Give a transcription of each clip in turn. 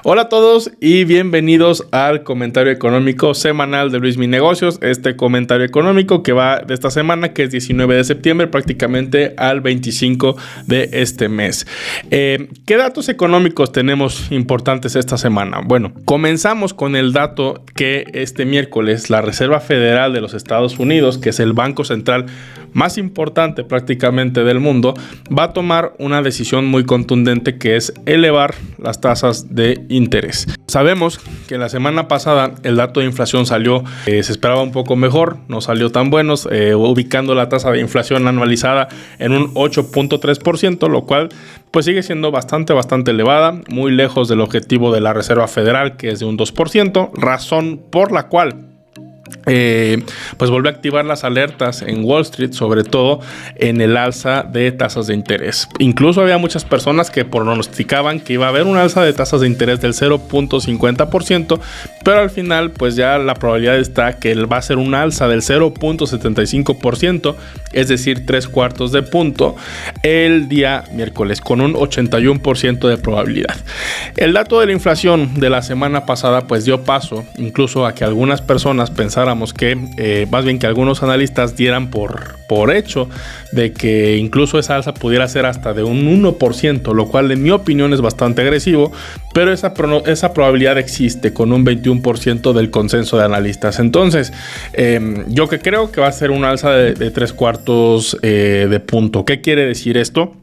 Hola a todos y bienvenidos al comentario económico semanal de Luis Mi Negocios. Este comentario económico que va de esta semana, que es 19 de septiembre, prácticamente al 25 de este mes. ¿Qué datos económicos tenemos importantes esta semana? Bueno, comenzamos con el dato que este miércoles la Reserva Federal de los Estados Unidos, que es el banco central más importante prácticamente del mundo, va a tomar una decisión muy contundente, que es elevar las tasas de interés. Sabemos que la semana pasada el dato de inflación salió, se esperaba un poco mejor, no salió tan bueno, ubicando la tasa de inflación anualizada en un 8.3%, lo cual pues sigue siendo bastante elevada, muy lejos del objetivo de la Reserva Federal, que es de un 2%, razón por la cual pues volvió a activar las alertas en Wall Street, sobre todo en el alza de tasas de interés. Incluso había muchas personas que pronosticaban que iba a haber un alza de tasas de interés del 0.50%, pero al final pues ya la probabilidad está que va a ser un alza del 0.75%, es decir, 3/4 de punto el día miércoles, con un 81% de probabilidad. El dato de la inflación de la semana pasada pues dio paso incluso a que algunas personas pensaran que más bien que algunos analistas dieran por hecho de que incluso esa alza pudiera ser hasta de un 1%, lo cual en mi opinión es bastante agresivo, pero esa probabilidad existe con un 21% del consenso de analistas. Entonces, yo que creo que va a ser una alza de 3/4 de punto. ¿Qué quiere decir esto?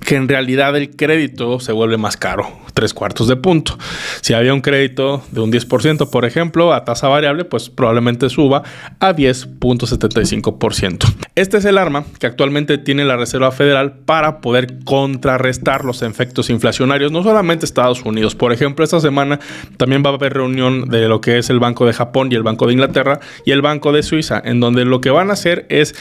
Que en realidad el crédito se vuelve más caro, 3/4 de punto. Si había un crédito de un 10%, por ejemplo, a tasa variable, pues probablemente suba a 10.75%. Este es el arma que actualmente tiene la Reserva Federal para poder contrarrestar los efectos inflacionarios, no solamente Estados Unidos. Por ejemplo, esta semana también va a haber reunión de lo que es el Banco de Japón y el Banco de Inglaterra y el Banco de Suiza, en donde lo que van a hacer es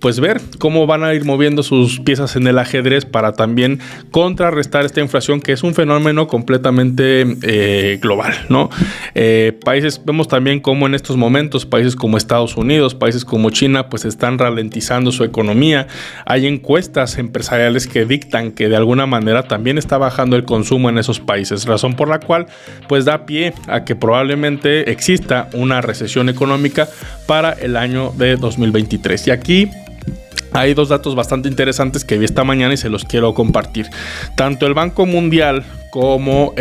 pues ver cómo van a ir moviendo sus piezas en el ajedrez para también contrarrestar esta inflación, que es un fenómeno completamente global, ¿no? Vemos también cómo en estos momentos países como Estados Unidos, países como China, pues están ralentizando su economía. Hay encuestas empresariales que dictan que de alguna manera también está bajando el consumo en esos países, razón por la cual pues da pie a que probablemente exista una recesión económica para el año de 2023. Y aquí hay dos datos bastante interesantes que vi esta mañana y se los quiero compartir. Tanto el Banco Mundial como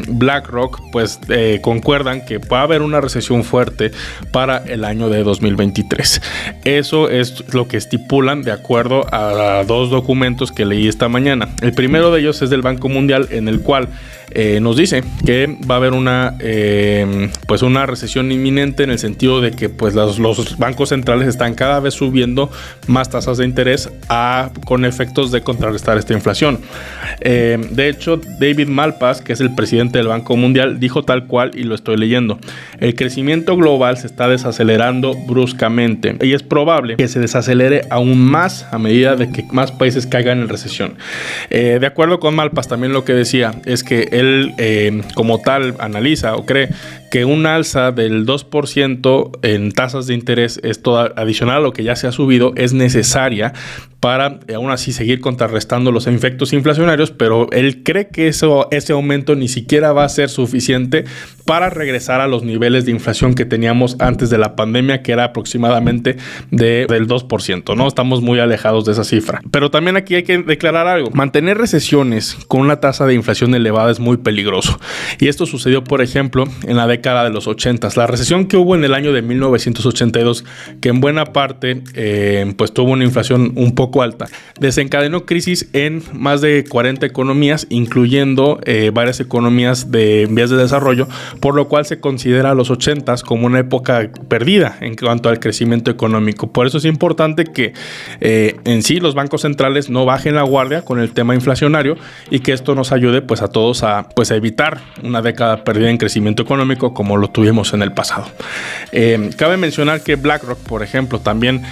BlackRock pues concuerdan que va a haber una recesión fuerte para el año de 2023. Eso es lo que estipulan de acuerdo a dos documentos que leí esta mañana. El primero de ellos es del Banco Mundial, en el cual nos dice que va a haber una recesión inminente, en el sentido de que pues los bancos centrales están cada vez subiendo más tasas de interés con efectos de contrarrestar esta inflación. De hecho, David Malpass, que es el presidente del Banco Mundial, dijo tal cual, y lo estoy leyendo: el crecimiento global se está desacelerando bruscamente y es probable que se desacelere aún más a medida de que más países caigan en recesión. De acuerdo con Malpass, también lo que decía es que él como tal analiza o cree que un alza del 2% en tasas de interés, esto adicional a lo que ya se ha subido, es necesaria para aún así seguir contrarrestando los efectos inflacionarios, pero él cree que ese aumento ni siquiera va a ser suficiente para regresar a los niveles de inflación que teníamos antes de la pandemia, que era aproximadamente del 2%, ¿no? Estamos muy alejados de esa cifra. Pero también aquí hay que declarar algo: mantener recesiones con una tasa de inflación elevada es muy peligroso. Y esto sucedió, por ejemplo, en la década de los 80. La recesión que hubo en el año de 1982, que en buena parte pues tuvo una inflación un poco alta, desencadenó crisis en más de 40 economías, incluyendo varias economías de vías de desarrollo, por lo cual se considera a los 80s como una época perdida en cuanto al crecimiento económico. Por eso es importante que en sí los bancos centrales no bajen la guardia con el tema inflacionario, y que esto nos ayude pues a todos a evitar una década perdida en crecimiento económico como lo tuvimos en el pasado. Cabe mencionar que BlackRock, por ejemplo, también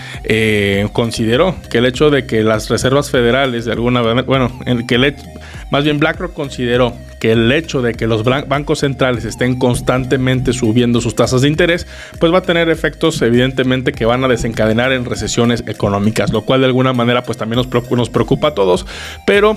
consideró que el hecho de que las reservas federales de alguna manera, BlackRock consideró que el hecho de que los bancos centrales estén constantemente subiendo sus tasas de interés, pues va a tener efectos evidentemente que van a desencadenar en recesiones económicas, lo cual de alguna manera pues también nos preocupa a todos, pero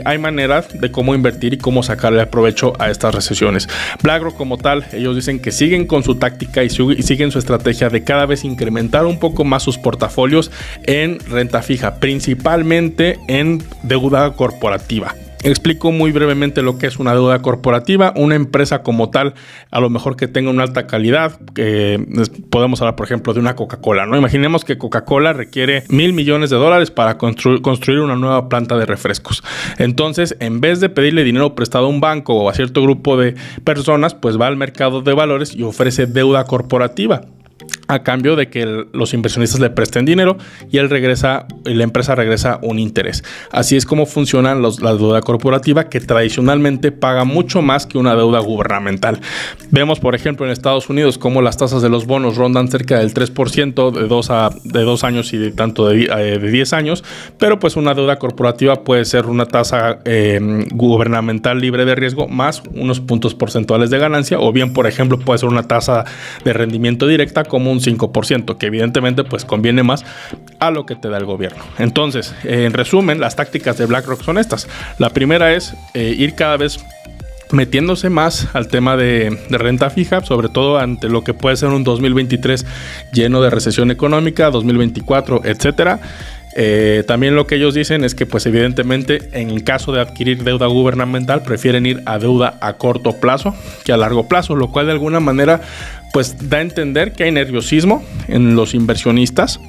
hay maneras de cómo invertir y cómo sacarle provecho a estas recesiones. BlackRock como tal, ellos dicen que siguen con su táctica y siguen su estrategia de cada vez incrementar un poco más sus portafolios en renta fija, principalmente en deuda corporativa. Explico muy brevemente lo que es una deuda corporativa. Una empresa como tal, a lo mejor que tenga una alta calidad, podemos hablar por ejemplo de una Coca-Cola, ¿no? Imaginemos que Coca-Cola requiere $1,000 millones para construir una nueva planta de refrescos. Entonces, en vez de pedirle dinero prestado a un banco o a cierto grupo de personas, pues va al mercado de valores y ofrece deuda corporativa, a cambio de que los inversionistas le presten dinero y la empresa regresa un interés. Así es como funciona la deuda corporativa, que tradicionalmente paga mucho más que una deuda gubernamental. Vemos, por ejemplo, en Estados Unidos cómo las tasas de los bonos rondan cerca del 3% de 2 años y de 10 años, pero pues una deuda corporativa puede ser una tasa gubernamental libre de riesgo más unos puntos porcentuales de ganancia, o bien, por ejemplo, puede ser una tasa de rendimiento directa como un 5%, que evidentemente pues conviene más a lo que te da el gobierno. Entonces, en resumen, las tácticas de BlackRock son estas. La primera es ir cada vez metiéndose más al tema de renta fija, sobre todo ante lo que puede ser un 2023 lleno de recesión económica, 2024, etcétera. También lo que ellos dicen es que pues evidentemente en el caso de adquirir deuda gubernamental prefieren ir a deuda a corto plazo que a largo plazo, lo cual de alguna manera pues da a entender que hay nerviosismo en los inversionistas.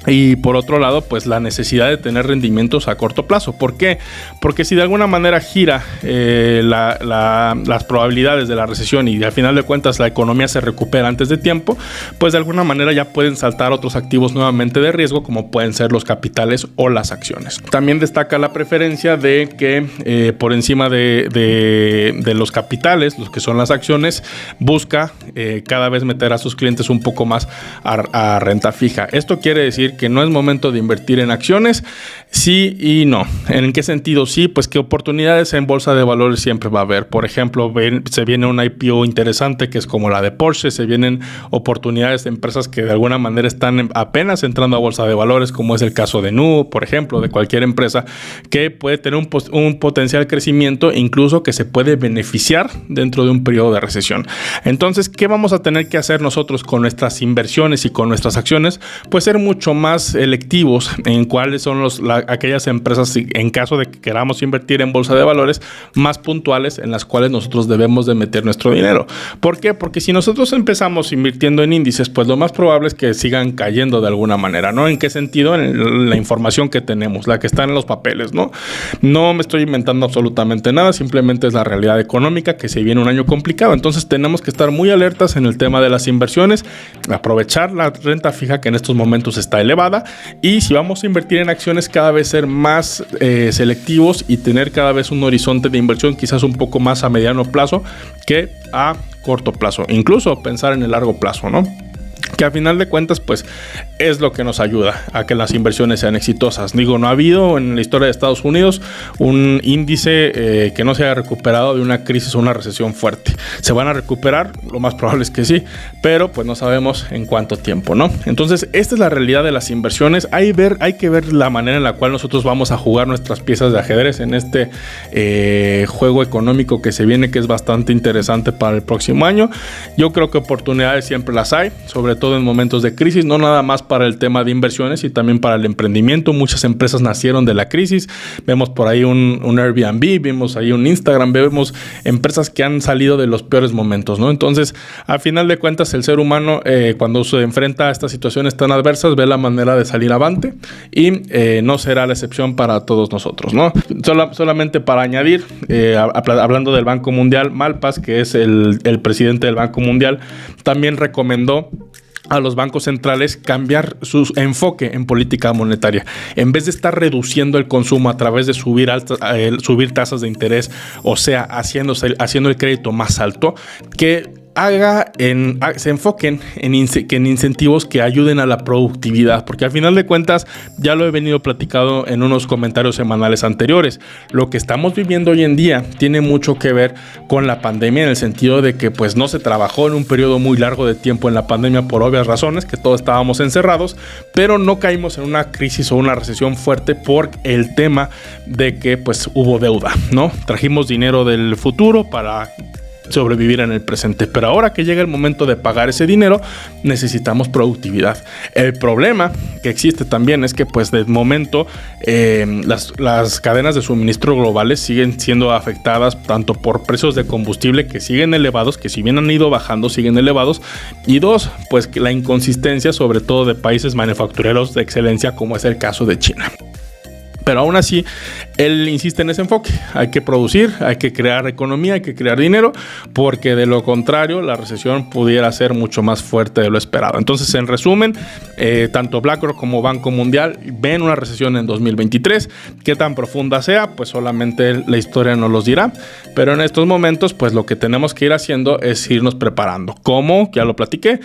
Y por otro lado, pues la necesidad de tener rendimientos a corto plazo. ¿Por qué? Porque si de alguna manera gira las probabilidades de la recesión y al final de cuentas la economía se recupera antes de tiempo, pues de alguna manera ya pueden saltar otros activos nuevamente de riesgo, como pueden ser los capitales o las acciones. También destaca la preferencia de que por encima de los capitales, los que son las acciones, busca cada vez meter a sus clientes un poco más a renta fija. Esto quiere decir que no es momento de invertir en acciones, sí y no. ¿En qué sentido? Sí, pues que oportunidades en bolsa de valores siempre va a haber. Por ejemplo, se viene una IPO interesante que es como la de Porsche, se vienen oportunidades de empresas que de alguna manera están apenas entrando a bolsa de valores, como es el caso de Nu, por ejemplo, de cualquier empresa que puede tener un potencial crecimiento, incluso que se puede beneficiar dentro de un periodo de recesión. Entonces, ¿qué vamos a tener que hacer nosotros con nuestras inversiones y con nuestras acciones? Pues ser mucho más selectivos en cuáles son aquellas empresas, en caso de que queramos invertir en bolsa de valores, más puntuales en las cuales nosotros debemos de meter nuestro dinero. ¿Por qué? Porque si nosotros empezamos invirtiendo en índices, pues lo más probable es que sigan cayendo de alguna manera, ¿no? ¿En qué sentido? En la información que tenemos, la que está en los papeles, ¿no? No me estoy inventando absolutamente nada, simplemente es la realidad económica, que se viene un año complicado. Entonces tenemos que estar muy alertas en el tema de las inversiones, aprovechar la renta fija que en estos momentos está elevada, y si vamos a invertir en acciones, cada vez ser más selectivos y tener cada vez un horizonte de inversión quizás un poco más a mediano plazo que a corto plazo, incluso pensar en el largo plazo, ¿no? Que a final de cuentas pues es lo que nos ayuda a que las inversiones sean exitosas. Digo, no ha habido en la historia de Estados Unidos un índice que no se haya recuperado de una crisis o una recesión fuerte. ¿Se van a recuperar? Lo más probable es que sí, pero pues no sabemos en cuánto tiempo, ¿no? Entonces, esta es la realidad de las inversiones. Hay que ver la manera en la cual nosotros vamos a jugar nuestras piezas de ajedrez en este juego económico que se viene, que es bastante interesante para el próximo año. Yo creo que oportunidades siempre las hay, sobre todo en momentos de crisis, no nada más para el tema de inversiones y también para el emprendimiento. Muchas empresas nacieron de la crisis. Vemos por ahí un Airbnb, vemos ahí un Instagram, vemos empresas que han salido de los peores momentos, ¿no? Entonces, al final de cuentas, el ser humano cuando se enfrenta a estas situaciones tan adversas, ve la manera de salir avante y no será la excepción para todos nosotros, ¿no? Solamente para añadir, hablando del Banco Mundial, Malpass, que es el presidente del Banco Mundial, también recomendó a los bancos centrales cambiar su enfoque en política monetaria. En vez de estar reduciendo el consumo a través de subir tasas de interés, o sea, haciendo el crédito más alto, que se enfoquen en incentivos que ayuden a la productividad, porque al final de cuentas ya lo he venido platicando en unos comentarios semanales anteriores. Lo que estamos viviendo hoy en día tiene mucho que ver con la pandemia, en el sentido de que pues no se trabajó en un periodo muy largo de tiempo en la pandemia por obvias razones, que todos estábamos encerrados, pero no caímos en una crisis o una recesión fuerte por el tema de que pues hubo deuda, ¿no? Trajimos dinero del futuro para sobrevivir en el presente, pero ahora que llega el momento de pagar ese dinero necesitamos productividad. El problema que existe también es que pues de momento las cadenas de suministro globales siguen siendo afectadas tanto por precios de combustible que siguen elevados, que si bien han ido bajando siguen elevados, y dos, pues que la inconsistencia sobre todo de países manufactureros de excelencia como es el caso de China. Pero aún así, él insiste en ese enfoque. Hay que producir, hay que crear economía, hay que crear dinero, porque de lo contrario, la recesión pudiera ser mucho más fuerte de lo esperado. Entonces, en resumen, tanto BlackRock como Banco Mundial ven una recesión en 2023. ¿Qué tan profunda sea? Pues solamente la historia nos los dirá. Pero en estos momentos, pues lo que tenemos que ir haciendo es irnos preparando. ¿Cómo? Ya lo platiqué.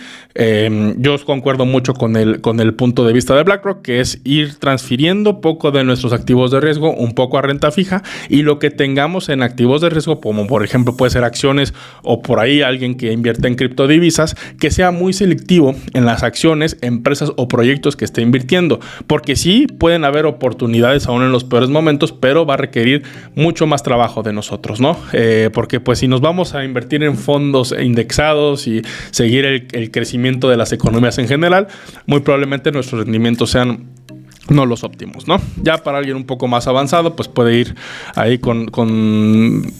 Yo concuerdo mucho con el punto de vista de BlackRock, que es ir transfiriendo poco de nuestros activos de riesgo un poco a renta fija, y lo que tengamos en activos de riesgo, como por ejemplo puede ser acciones o por ahí alguien que invierte en criptodivisas, que sea muy selectivo en las acciones, empresas o proyectos que esté invirtiendo, porque sí pueden haber oportunidades aún en los peores momentos, pero va a requerir mucho más trabajo de nosotros, ¿no? Porque pues si nos vamos a invertir en fondos indexados y seguir el crecimiento de las economías en general, muy probablemente nuestros rendimientos sean no los óptimos, ¿no? Ya para alguien un poco más avanzado, pues puede ir ahí con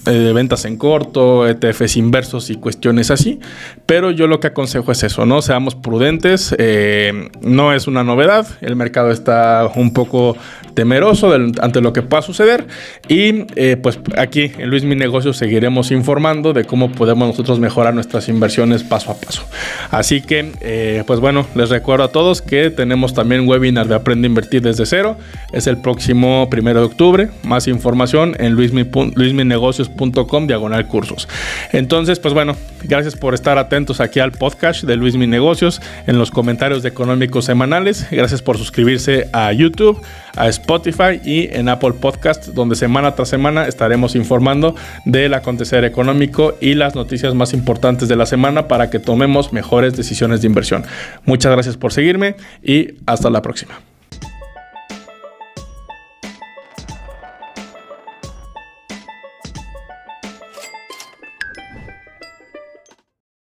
ventas en corto, ETFs inversos y cuestiones así. Pero yo lo que aconsejo es eso, ¿no? Seamos prudentes. No es una novedad. El mercado está un poco temeroso ante lo que pueda suceder. Y pues aquí en Luis Mi Negocios seguiremos informando de cómo podemos nosotros mejorar nuestras inversiones paso a paso. Así que, pues bueno, les recuerdo a todos que tenemos también webinar de Aprende a Invertir desde cero. Es el próximo 1 de octubre. Más información en luisminegocios.com/cursos. Entonces, pues bueno, gracias por estar atentos aquí al podcast de Luis Mi Negocios en los comentarios de Económicos semanales. Gracias por suscribirse a YouTube, a Spotify y en Apple Podcast, donde semana tras semana estaremos informando del acontecer económico y las noticias más importantes de la semana para que tomemos mejores decisiones de inversión. Muchas gracias por seguirme y hasta la próxima.